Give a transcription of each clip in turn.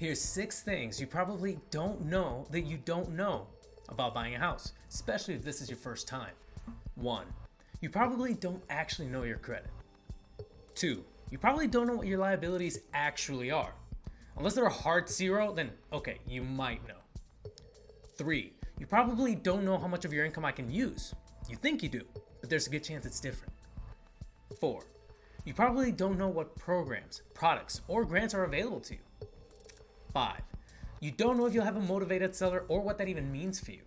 Here's 6 things you probably don't know that you don't know about buying a house, especially if this is your first time. 1. You probably don't actually know your credit. 2. You probably don't know what your liabilities actually are. Unless they're a hard 0, then okay, you might know. 3. You probably don't know how much of your income I can use. You think you do, but there's a good chance it's different. 4. You probably don't know what programs, products, or grants are available to you. 5. You don't know if you'll have a motivated seller or what that even means for you.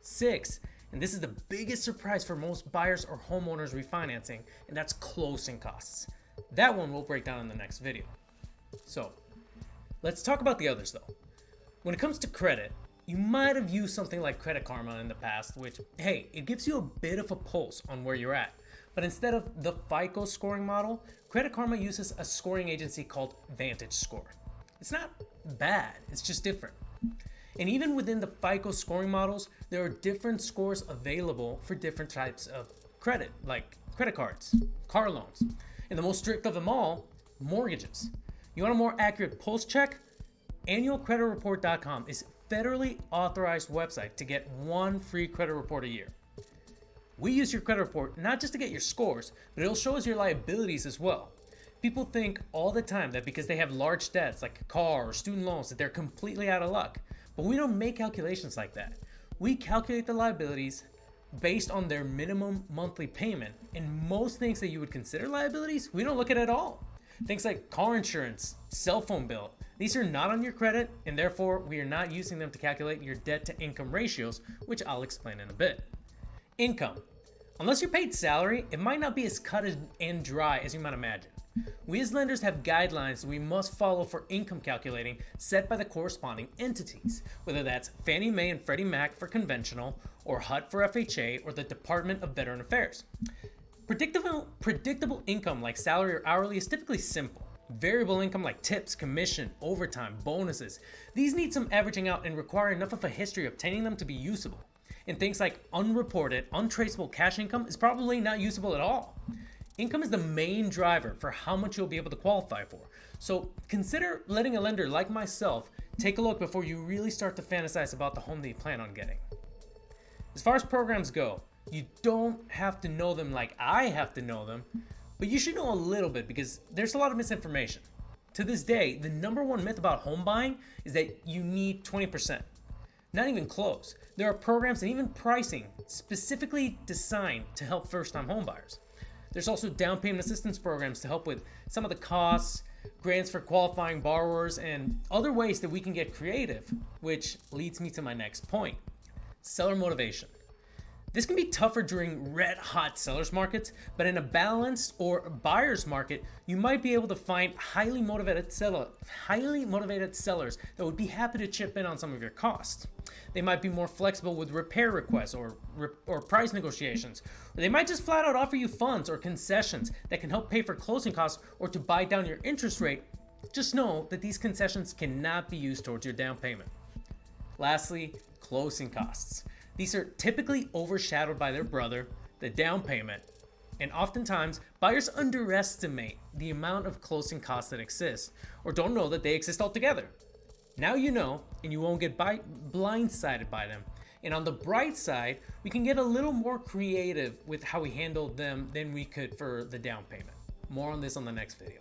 6. And this is the biggest surprise for most buyers or homeowners refinancing, and that's closing costs. That one we'll break down in the next video. So, let's talk about the others though. When it comes to credit, you might have used something like Credit Karma in the past, which, hey, it gives you a bit of a pulse on where you're at. But instead of the FICO scoring model, Credit Karma uses a scoring agency called Vantage Score. It's not bad, it's just different. And even within the FICO scoring models, there are different scores available for different types of credit, like credit cards, car loans, and the most strict of them all, mortgages. You want a more accurate pulse check? Annualcreditreport.com is a federally authorized website to get 1 free credit report a year. We use your credit report not just to get your scores, but it'll show us your liabilities as well. People think all the time that because they have large debts like a car or student loans that they're completely out of luck. But we don't make calculations like that. We calculate the liabilities based on their minimum monthly payment, and most things that you would consider liabilities, we don't look at all. Things like car insurance, cell phone bill, these are not on your credit, and therefore we are not using them to calculate your debt to income ratios, which I'll explain in a bit. Income. Unless you're paid salary, it might not be as cut and dry as you might imagine. We as lenders have guidelines we must follow for income calculating set by the corresponding entities, whether that's Fannie Mae and Freddie Mac for conventional, or HUD for FHA, or the Department of Veteran Affairs. Predictable income like salary or hourly is typically simple. Variable income like tips, commission, overtime, bonuses, these need some averaging out and require enough of a history obtaining them to be usable. And things like unreported, untraceable cash income is probably not usable at all. Income is the main driver for how much you'll be able to qualify for. So consider letting a lender like myself take a look before you really start to fantasize about the home that you plan on getting. As far as programs go, you don't have to know them like I have to know them, but you should know a little bit because there's a lot of misinformation. To this day, the number one myth about home buying is that you need 20%. Not even close. There are programs and even pricing specifically designed to help first-time homebuyers. There's also down payment assistance programs to help with some of the costs, grants for qualifying borrowers, and other ways that we can get creative, which leads me to my next point. Seller motivation. This can be tougher during red-hot sellers markets, but in a balanced or buyer's market, you might be able to find highly motivated sellers that would be happy to chip in on some of your costs. They might be more flexible with repair requests or price negotiations, or they might just flat out offer you funds or concessions that can help pay for closing costs or to buy down your interest rate. Just know that these concessions cannot be used towards your down payment. Lastly, closing costs. These are typically overshadowed by their brother, the down payment, and oftentimes buyers underestimate the amount of closing costs that exist or don't know that they exist altogether. Now you know, and you won't get blindsided by them. And on the bright side, we can get a little more creative with how we handle them than we could for the down payment. More on this on the next video.